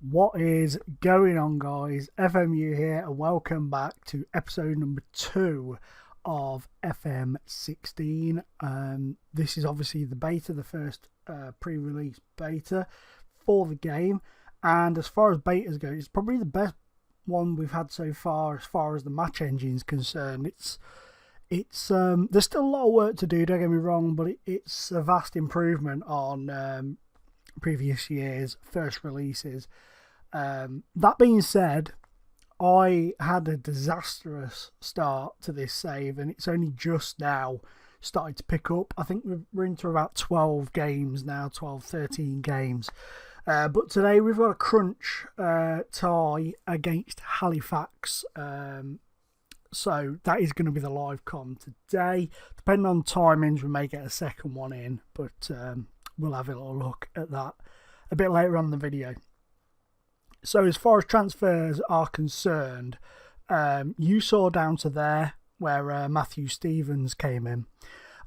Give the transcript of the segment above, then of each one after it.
What is going on, guys? FMU here, and welcome back to episode number 2 of FM16. This is obviously the beta, the first pre-release beta for the game, and as far as betas go, it's probably the best one we've had so far as the match engine is concerned. It's there's still a lot of work to do, don't get me wrong, but it's a vast improvement on previous years' first releases. That being said, I had a disastrous start to this save, and it's only just now started to pick up. I think we're into about 12 games now, 12, 13 games. But today we've got a crunch tie against Halifax. So that is going to be the live com today. Depending on timings, we may get a second one in, but we'll have a little look at that a bit later on in the video. So as far as transfers are concerned, you saw down to there where Matthew Stevens came in.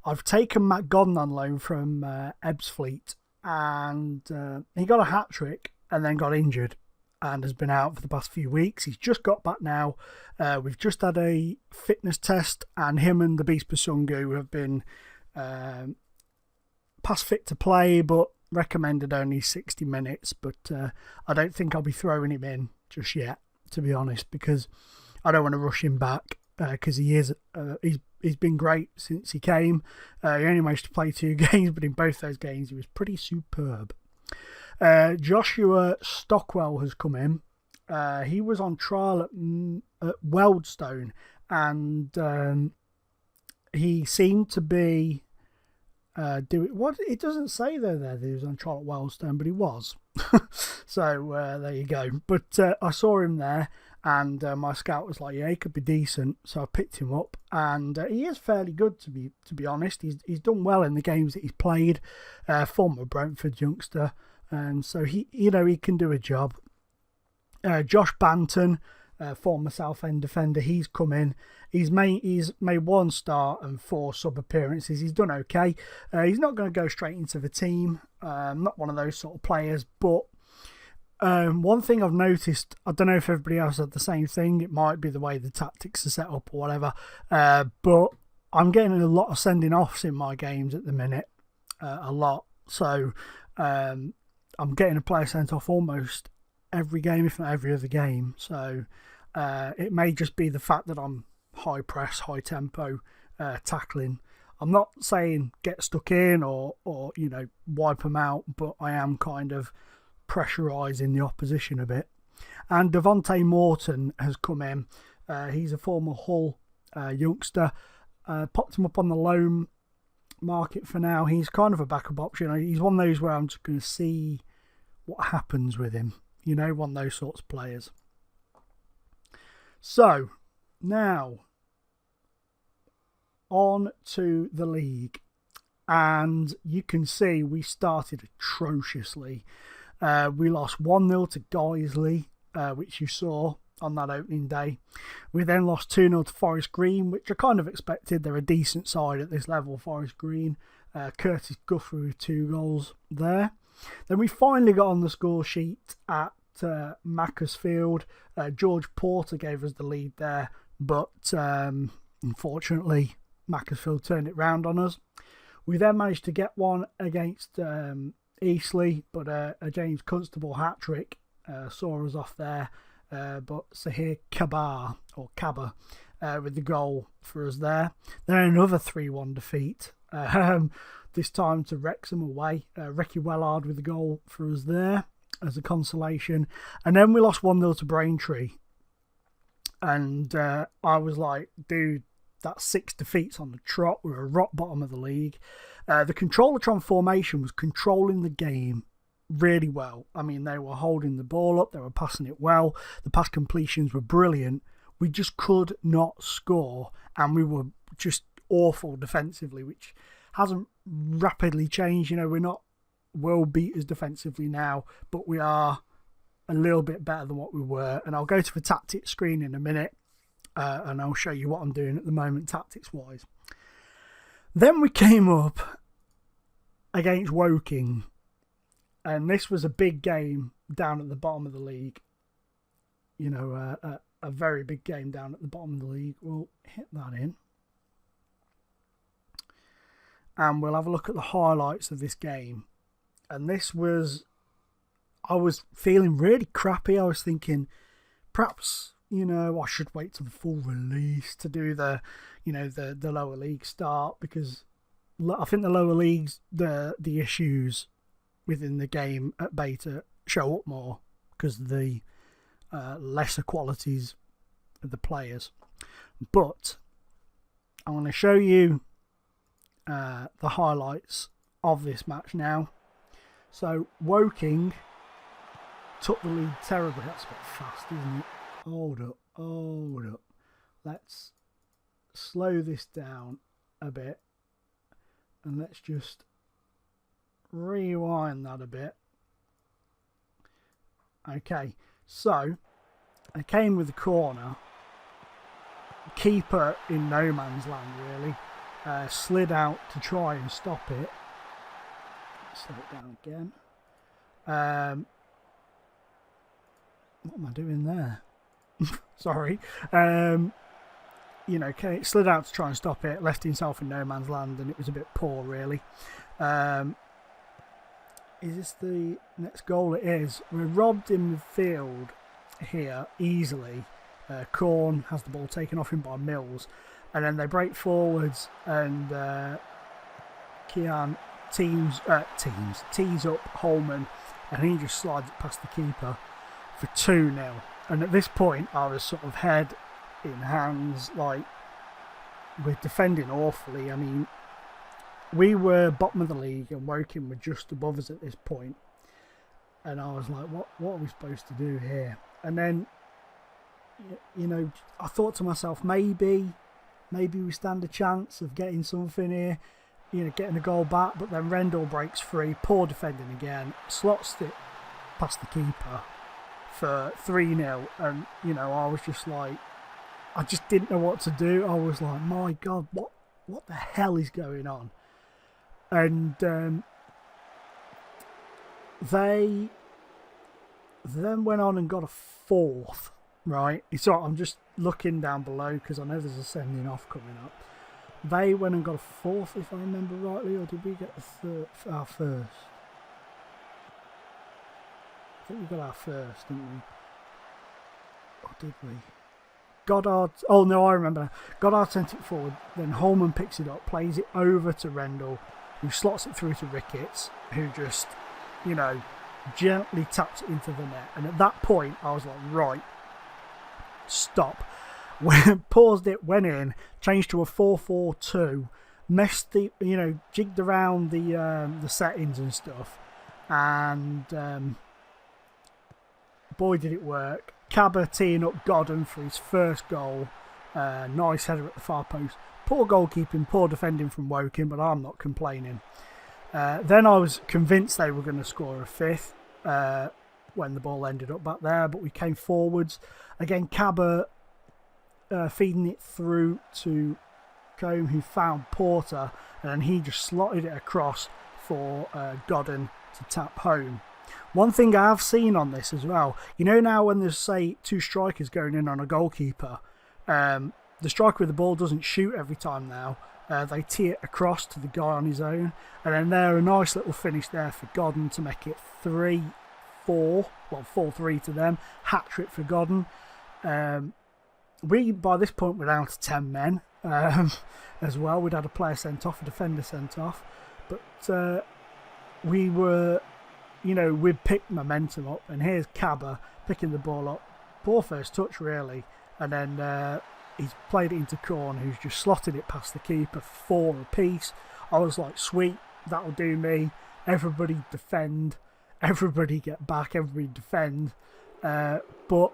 I've taken Matt Godden on loan from Ebbsfleet, and he got a hat-trick and then got injured and has been out for the past few weeks. He's just got back now. We've just had a fitness test, and him and the Beast Basungu have been past fit to play, but recommended only 60 minutes. But I don't think I'll be throwing him in just yet, to be honest, because I don't want to rush him back, because he's been great since he came. He only managed to play 2 games, but in both those games he was pretty superb. Joshua Stockwell has come in. He was on trial at Wealdstone, and he seemed to be what it doesn't say there that he was on trial at Wealdstone, but he was. So there you go. But I saw him there, and my scout was like, yeah, he could be decent, so I picked him up, and he is fairly good, to be honest. He's done well in the games that he's played. Former Brentford youngster, so he can do a job. Josh Banton, former Southend defender, he's come in. He's made 1 start and 4 sub appearances. He's done okay. He's not going to go straight into the team. Not one of those sort of players. But one thing I've noticed, I don't know if everybody else had the same thing. It might be the way the tactics are set up or whatever. But I'm getting a lot of sending offs in my games at the minute. A lot. So I'm getting a player sent off almost every game, if not every other game. So it may just be the fact that I'm high press, high tempo tackling. I'm not saying get stuck in or wipe them out, but I am kind of pressurising the opposition a bit. And Devontae Morton has come in. He's a former Hull youngster. Popped him up on the loan market for now. He's kind of a backup option. He's one of those where I'm just going to see what happens with him. One of those sorts of players. So, now, on to the league. And you can see we started atrociously. We lost 1-0 to Guiseley, which you saw on that opening day. We then lost 2-0 to Forest Green, which I kind of expected. They're a decent side at this level, Forest Green. Curtis Guthrie with 2 goals there. Then we finally got on the score sheet at Macclesfield. George Porter gave us the lead there, but unfortunately Macclesfield turned it round on us. We then managed to get one against Eastleigh, but a James Constable hat-trick saw us off there, but Sahir Kabar with the goal for us there. Then another 3-1 defeat, this time to Wrexham away. Ricky Wellard with the goal for us there as a consolation. And then we lost 1-0 to Braintree. And I was like, dude, that's 6 defeats on the trot. We were rock bottom of the league. The Controllertron formation was controlling the game really well. I mean, they were holding the ball up. They were passing it well. The pass completions were brilliant. We just could not score. And we were just awful defensively, which hasn't rapidly changed. We're not world beaters defensively now, but we are a little bit better than what we were. And I'll go to the tactics screen in a minute, and I'll show you what I'm doing at the moment tactics wise. Then we came up against Woking, And this was a big game down at the bottom of the league. You know, a very big game down at the bottom of the league. We'll hit that in. And we'll have a look at the highlights of this game. And this was... I was feeling really crappy. I was thinking, perhaps, you know, I should wait till the full release to do the, you know, the lower league start, because I think the lower leagues, the issues within the game at beta show up more because of the lesser qualities of the players. But I'm going to show you the highlights of this match now. So Woking took the lead terribly. That's a bit fast, isn't it? Hold up. Let's slow this down a bit. And let's just rewind that a bit. Okay, so I came with the corner. Keeper in no man's land, really. Slid out to try and stop it. Slow it down again. What am I doing there? Sorry. You know, slid out to try and stop it, left himself in no man's land, and it was a bit poor, really. Is this the next goal? It is. We're robbed in midfield here easily. Korn has the ball taken off him by Mills, and then they break forwards, and Kian tees up Holman, and he just slides it past the keeper for 2-0. And at this point, I was sort of head in hands, like, we're defending awfully. I mean, we were bottom of the league and Woking were just above us at this point. And I was like, what are we supposed to do here? And then, you know, I thought to myself, maybe we stand a chance of getting something here, you know, getting a goal back. But then Rendell breaks free, poor defending again, slots it past the keeper for 3-0. And, you know, I was just like, I just didn't know what to do. I was like, my God, what the hell is going on? And they then went on and got a fourth, right? It's all right, I'm just looking down below because I know there's a sending off coming up. They went and got a fourth, if I remember rightly, or did we get our first? I think we got our first, didn't we? Or did we? Goddard, oh no, I remember. Goddard sent it forward, then Holman picks it up, plays it over to Rendell, who slots it through to Ricketts, who just, you know, gently taps it into the net. And at that point, I was like, right, stop. Paused it, went in, changed to a 4-4-2, messed the, you know, jigged around the settings and stuff, and boy did it work. Cabba teeing up Godden for his first goal. Nice header at the far post. Poor goalkeeping, poor defending from Woking, but I'm not complaining. Then I was convinced they were going to score a fifth when the ball ended up back there, but we came forwards. Again, Cabba feeding it through to Combe, who found Porter, and then he just slotted it across for Godden to tap home. One thing I have seen on this as well, you know, now when there's, say, two strikers going in on a goalkeeper, the striker with the ball doesn't shoot every time now. They tee it across to the guy on his own, and then there, a nice little finish there for Godden to make it 3-4, well, 4-3 to them, hat-trick for Godden. We, by this point, were down to 10 men as well. We'd had a player sent off, a defender sent off, but we were... You know, we'd picked momentum up, and here's Cabba picking the ball up. Poor first touch, really. And then he's played it into Korn, who's just slotted it past the keeper, 4 apiece. I was like, sweet, that'll do me. Everybody defend. Everybody get back. Everybody defend. But,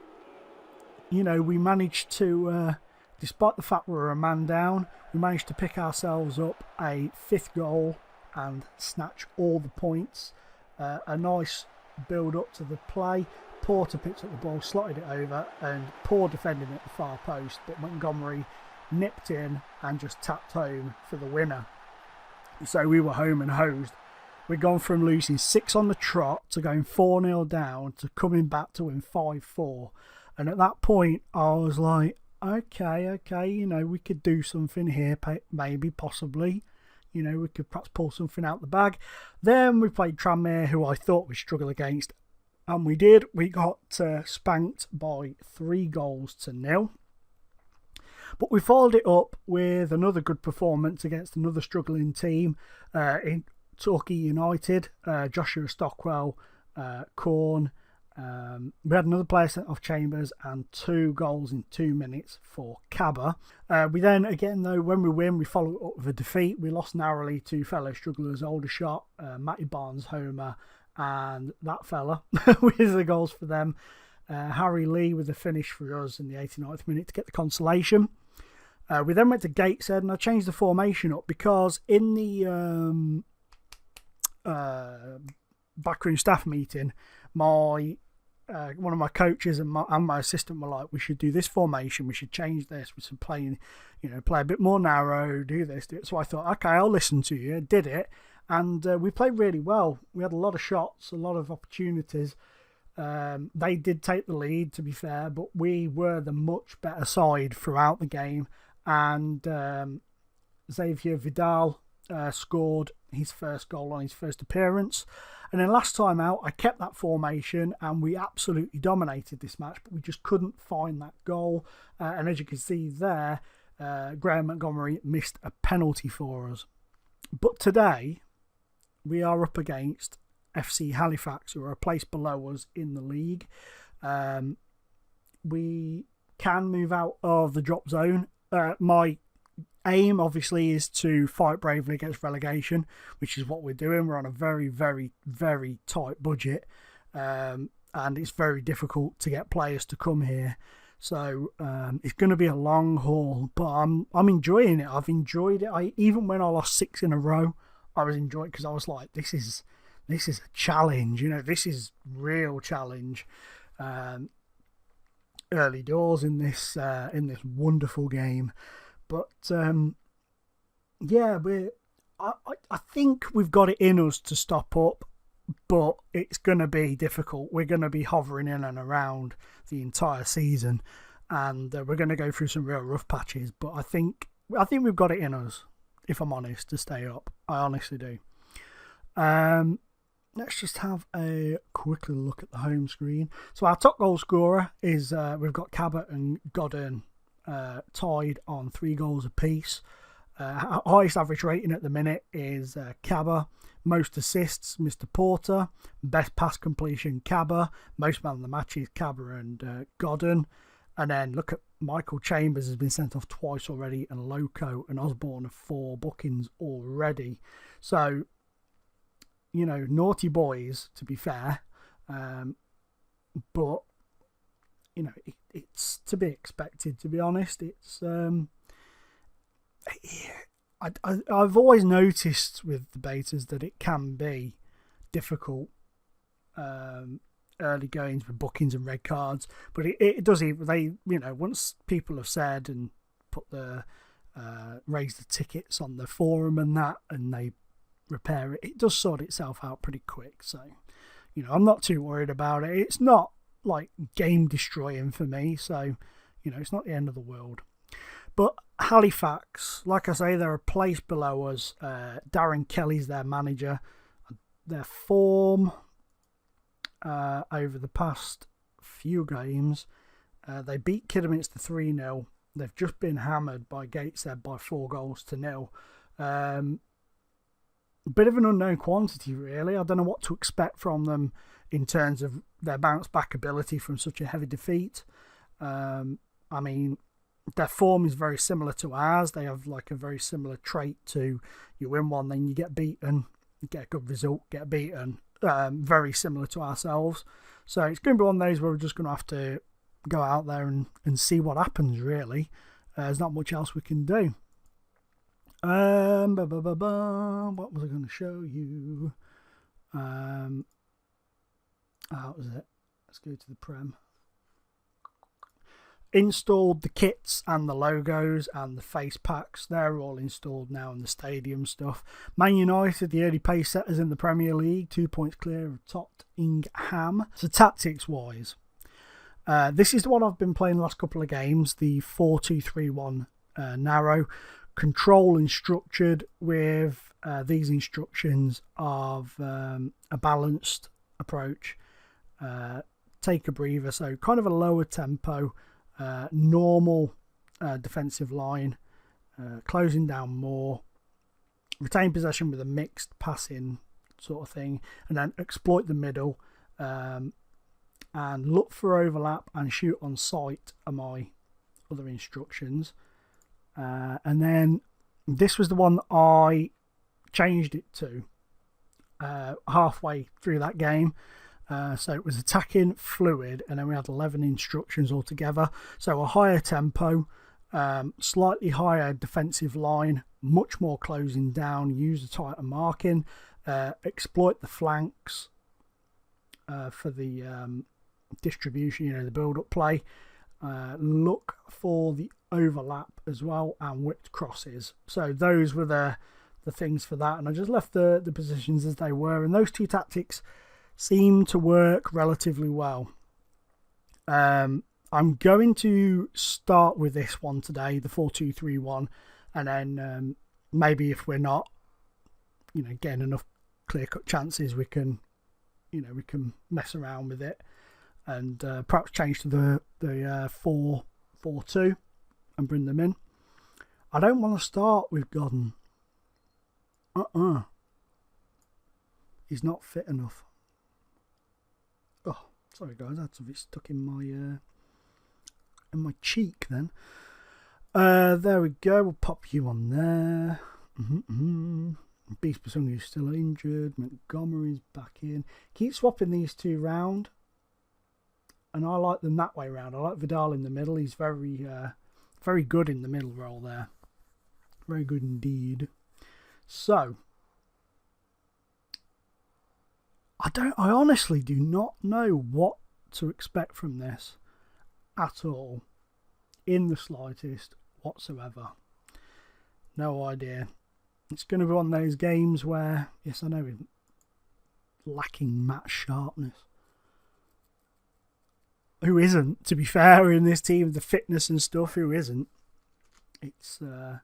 you know, we managed to, despite the fact we were a man down, we managed to pick ourselves up a 5th goal and snatch all the points. A nice build up to the play. Porter picked up the ball, slotted it over, and poor defending at the far post, but Montgomery nipped in and just tapped home for the winner. So we were home and hosed we've gone from losing 6 on the trot to going 4-0 down to coming back to win 5-4. And at that point, I was like, okay, you know, we could do something here, maybe, possibly. You know, we could perhaps pull something out the bag. Then we played Tranmere, who I thought we'd struggle against. And we did. We got spanked by 3-0. But we followed it up with another good performance against another struggling team in Torquay United. Joshua Stockwell, Corn. We had another player sent off Chambers and 2 goals in 2 minutes for Cabba. We then, again though, when we win, we follow it up with a defeat. We lost narrowly to fellow strugglers, Aldershot, Matty Barnes, Homer, and that fella with the goals for them. Harry Lee with the finish for us in the 89th minute to get the consolation. We then went to Gateshead, and I changed the formation up because in the backroom staff meeting, one of my coaches and my assistant were like, we should do this formation, we should change this, we should play a bit more narrow, do this. So I thought, okay, I'll listen to you. Did it, and we played really well. We had a lot of shots, a lot of opportunities. They did take the lead, to be fair, but we were the much better side throughout the game. And Xavier Vidal scored his first goal on his first appearance. And then last time out, I kept that formation and we absolutely dominated this match, but we just couldn't find that goal. And as you can see there, Graham Montgomery missed a penalty for us. But today, we are up against FC Halifax, who are a place below us in the league. We can move out of the drop zone. My aim, obviously, is to fight bravely against relegation, which is what we're doing. We're on a very, very, very tight budget, and it's very difficult to get players to come here. So it's going to be a long haul, but I'm enjoying it. I've enjoyed it. Even when I lost 6 in a row, I was enjoying it because I was like, this is a challenge. You know, this is real challenge. Early doors in this wonderful game. But yeah, I think we've got it in us to stop up, but it's going to be difficult. We're going to be hovering in and around the entire season, and we're going to go through some real rough patches. But I think we've got it in us, if I'm honest, to stay up. I honestly do. Let's just have a quick look at the home screen. So our top goal scorer is we've got Cabot and Godden tied on 3 goals apiece. Highest average rating at the minute is Cabba. Most assists, Mr. Porter. Best pass completion, Cabba. Most man of the match is Cabba and Godden. And then look at Michael Chambers has been sent off twice already, and Loco and Osborne have 4 bookings already. So, you know, naughty boys, to be fair. But, you know, it's to be expected, to be honest. It's I've always noticed with the betas that it can be difficult early goings with bookings and red cards, but it does. They, you know, once people have said and put the raise the tickets on the forum and that, and they repair it, it does sort itself out pretty quick. So, you know, I'm not too worried about it. It's not like game destroying for me, so, you know, it's not the end of the world. But Halifax, like I say, they're a place below us. Darren Kelly's their manager. Their form over the past few games, they beat Kidderminster 3-0. They've just been hammered by Gateshead by 4-0. Bit of an unknown quantity, really. I don't know what to expect from them in terms of their bounce back ability from such a heavy defeat. I mean, their form is very similar to ours. They have like a very similar trait to you win one, then you get beaten, you get a good result, get beaten. Very similar to ourselves. So it's going to be one of those where we're just going to have to go out there and see what happens, really. There's not much else we can do. What was I going to show you? How was it? Let's go to the Prem. installed the kits and the logos and the face packs. They're all installed now in the stadium stuff. Man United, the early pace setters in the Premier League, 2 points clear of Tottenham. So tactics wise, this is the one I've been playing the last couple of games, the 4-2-3-1 narrow. Control and structured with these instructions of a balanced approach. Take a breather, so kind of a lower tempo, normal defensive line, closing down more, retain possession with a mixed passing sort of thing, and then exploit the middle, and look for overlap and shoot on sight are my other instructions. And then this was the one that I changed it to halfway through that game. So it was attacking, fluid, and then we had 11 instructions altogether. So a higher tempo, slightly higher defensive line, much more closing down, use a tighter marking, exploit the flanks for the distribution, the build-up play. Look for the overlap as well and whipped crosses. So those were the things for that, and I just left the positions as they were, and those two tactics seem to work relatively well. I'm going to start with this one today, the 4-2-3-1, and then maybe if we're not getting enough clear-cut chances, we can mess around with it and perhaps change to the 4-4-2 and bring them in. I don't want to start with Godden. He's not fit enough. Oh, sorry guys, I had something stuck in my cheek then. There we go, we'll pop you on there. Beast Basung is still injured. Montgomery's back in. Keep swapping these two round, and I like them that way round. I like Vidal in the middle. He's very good in the middle role there. Very good indeed. So I honestly do not know what to expect from this at all, in the slightest whatsoever. No idea. It's going to be one of those games where, yes, I know, we're lacking match sharpness. Who isn't, to be fair, in this team, the fitness and stuff, who isn't? It's a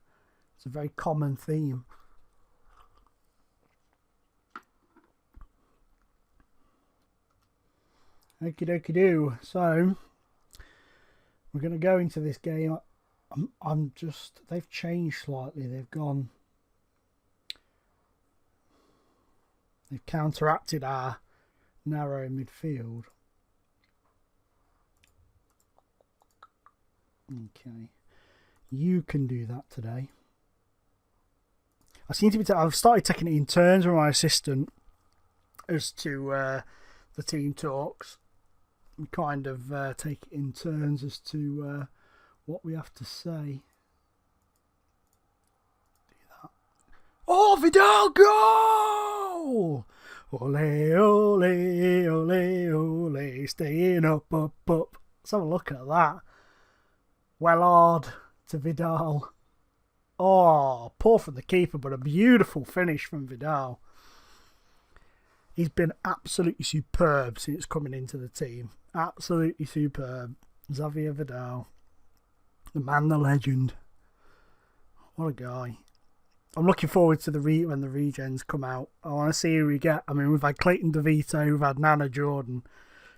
very common theme. Okie dokie do. So we're going to go into this game. They've changed slightly. They've counteracted our narrow midfield. Okay, you can do that today. I seem to be. I've started taking it in turns with my assistant as to the team talks. We kind of take it in turns as to what we have to say. Do that. Oh, Vidal goal! Ole, ole, ole, ole, staying up, up, up. Let's have a look at that. Wellard to Vidal. Oh, poor from the keeper, but a beautiful finish from Vidal. He's been absolutely superb since coming into the team. Absolutely superb. Xavier Vidal. The man, the legend. What a guy. I'm looking forward to when the regens come out. I want to see who we get. I mean, we've had Clayton DeVito, we've had Nana Jordan.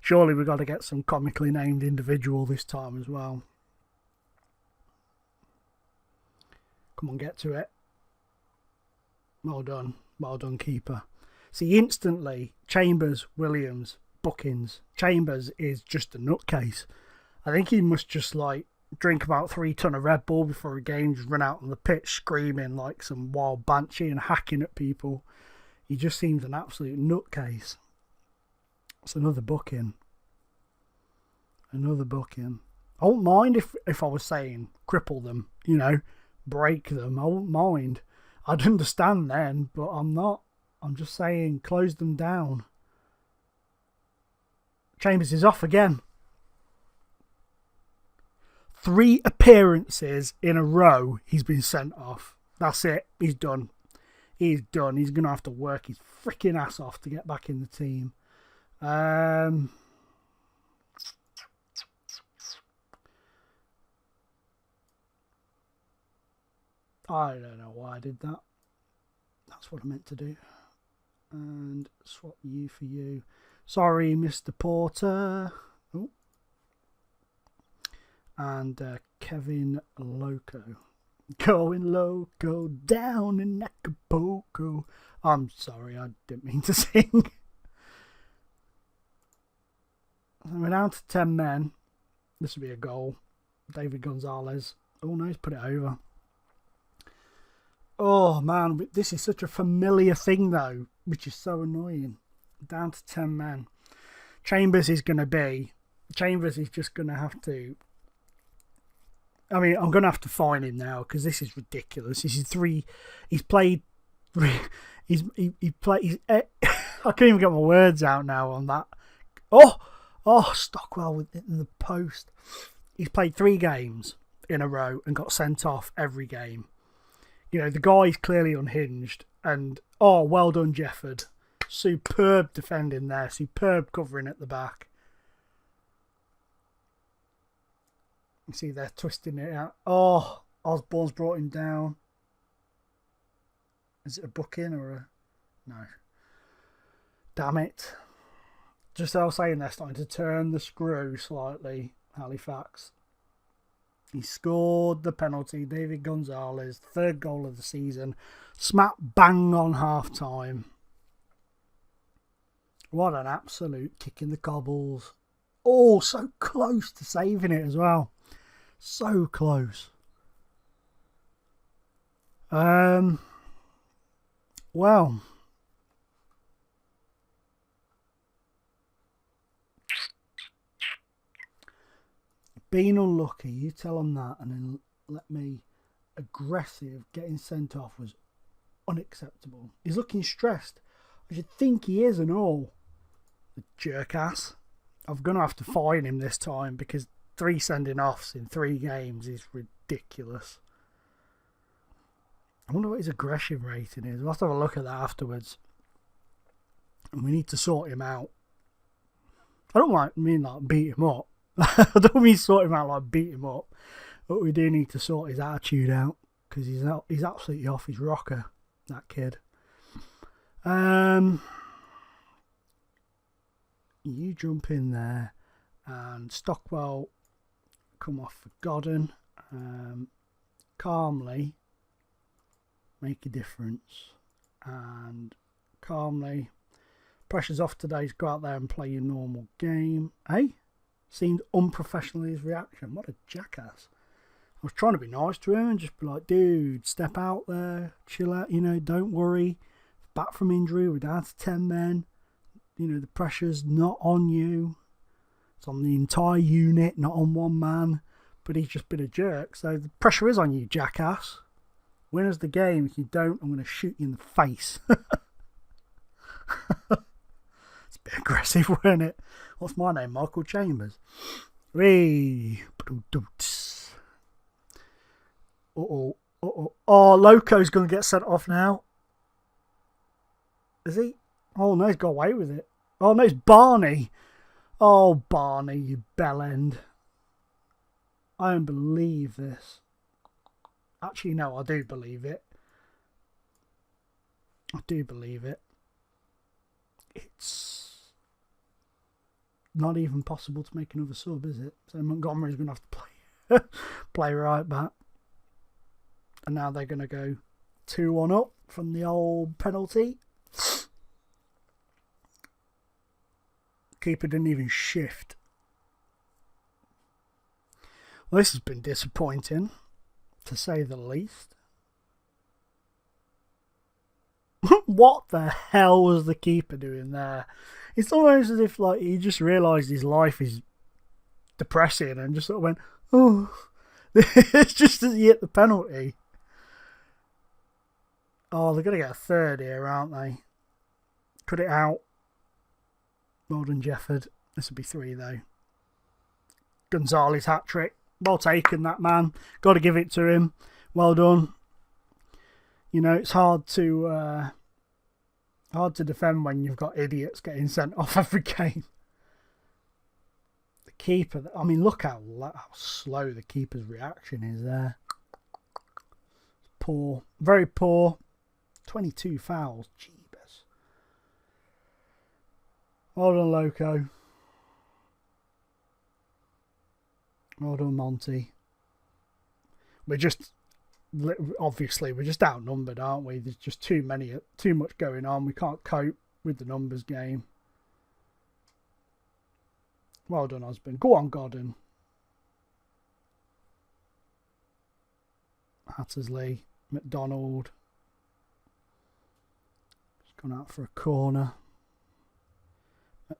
Surely we've got to get some comically named individual this time as well. Come on, get to it. Well done. Well done, keeper. See, instantly, Chambers, Williams, Buckins. Chambers is just a nutcase. I think he must just, drink about 3 tons of Red Bull before a game, just run out on the pitch screaming like some wild banshee and hacking at people. He just seems an absolute nutcase. It's another booking. Another booking. I wouldn't mind if I was saying cripple them, break them. I wouldn't mind. I'd understand then, but I'm not. I'm just saying close them down. Chambers is off again. 3 appearances in a row he's been sent off. That's it. He's done. He's done. He's going to have to work his freaking ass off to get back in the team. I don't know why I did that. That's what I meant to do. And swap you for you. Sorry, Mr. Porter. Oh. And Kevin Loco. Going loco down in Acapulco. I'm sorry, I didn't mean to sing. We're down to 10 men. This will be a goal. David Gonzalez. Oh no, he's put it over. Oh man, this is such a familiar thing though, which is so annoying. Down to 10 men. Chambers is just going to have to... I mean, I'm going to have to fine him now because this is ridiculous. This is 3... He's played... He played... I can't even get my words out now on that. Oh, Stockwell in the post. He's played 3 games in a row and got sent off every game. You know, the guy's clearly unhinged. And, well done, Jefford. Superb defending there. Superb covering at the back. You see they're twisting it out. Oh, Osborne's brought him down. Is it a booking or a... No. Damn it. Just as I was saying, they're starting to turn the screw slightly, Halifax. He scored the penalty. David Gonzalez, 3rd goal of the season. Smack bang on half-time. What an absolute kick in the cobbles. Oh, so close to saving it as well. So close. Well. Being unlucky, you tell them that, and then let me... Aggressive, getting sent off was unacceptable. He's looking stressed. I should think he is and all. The jerk ass. I'm going to have to fine him this time because 3 sending offs in 3 games is ridiculous. I wonder what his aggression rating is. We'll have to have a look at that afterwards. And we need to sort him out. I don't mean like beat him up. I don't mean sort him out like beat him up. But we do need to sort his attitude out because he's absolutely off his rocker, that kid. You jump in there and Stockwell come off for Godden. Calmly make a difference and calmly pressure's off today to go out there and play your normal game. Hey? Seemed unprofessional in his reaction. What a jackass. I was trying to be nice to him and just be like, dude, step out there, chill out, don't worry. Back from injury, we're down to 10 men. The pressure's not on you. It's on the entire unit, not on one man. But he's just been a jerk. So the pressure is on you, jackass. Win us the game. If you don't, I'm going to shoot you in the face. It's a bit aggressive, wasn't it? What's my name? Michael Chambers. Whee. Uh-oh. Oh, Loco's going to get sent off now. Is he? Oh, no, he's got away with it. Oh, no, it's Barney. Oh, Barney, you bellend. I don't believe this. Actually, no, I do believe it. I do believe it. It's not even possible to make another sub, is it? So Montgomery's going to have to play right back. And now they're going to go 2-1 up from the old penalty. Keeper didn't even shift. Well, this has been disappointing, to say the least. What the hell was the keeper doing there? It's almost as if he just realised his life is depressing and just sort of went, oh, it's just as he hit the penalty. Oh, they're going to get a 3rd here, aren't they? Cut it out. Well done, Jefford. This will be 3, though. Gonzalez hat-trick. Well taken, that man. Got to give it to him. Well done. You know, it's hard to defend when you've got idiots getting sent off every game. The keeper, I mean, look how slow the keeper's reaction is there. Poor, very poor. 22 fouls, jeebus. Well done, Loco. Well done, Monty. Obviously, we're just outnumbered, aren't we? There's just too much going on. We can't cope with the numbers game. Well done, Osborne. Go on, Godden. Hattersley, McDonald. He's gone out for a corner.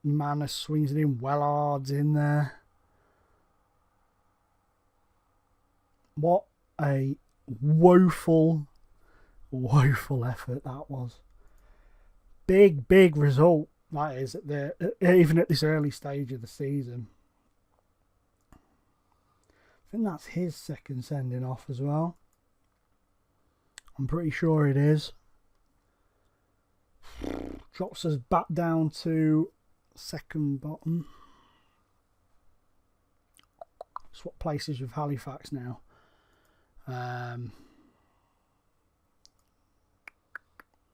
McManus swings it in. Wellard's in there. What a woeful effort that was. Big result that is even at this early stage of the season. I think that's his second sending off as well. I'm pretty sure it is. Drops us back down to second bottom. Swap places with Halifax now.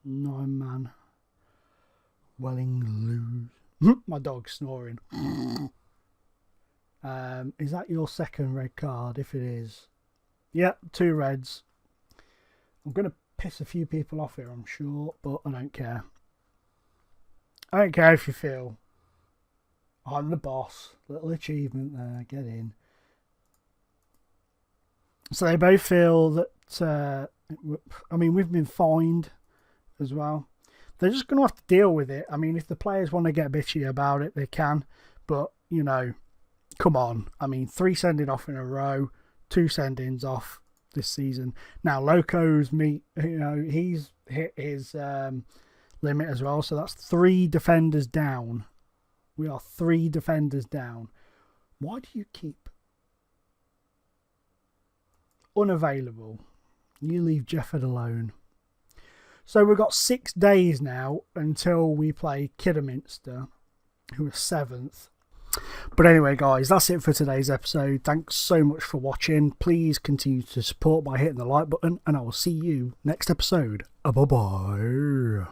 9-man. Welling lose. My dog's snoring. Is that your second red card? If it is. Yep, 2 reds. I'm going to piss a few people off here, I'm sure, but I don't care. I don't care if you feel I'm the boss. Little achievement there. Get in. So they both feel that, I mean, we've been fined as well. They're just going to have to deal with it. I mean, if the players want to get bitchy about it, they can. But, you know, come on. I mean, 3 sending off in a row, 2 send-ins off this season. Now, Loco's he's hit his limit as well. So that's 3 defenders down. We are 3 defenders down. Why do you keep unavailable? You leave Jefford alone. So we've got 6 days now until we play Kidderminster, who are 7th. But anyway, guys, that's it for today's episode. Thanks so much for watching. Please continue to support by hitting the like button, and I will see you next episode. Bye-bye.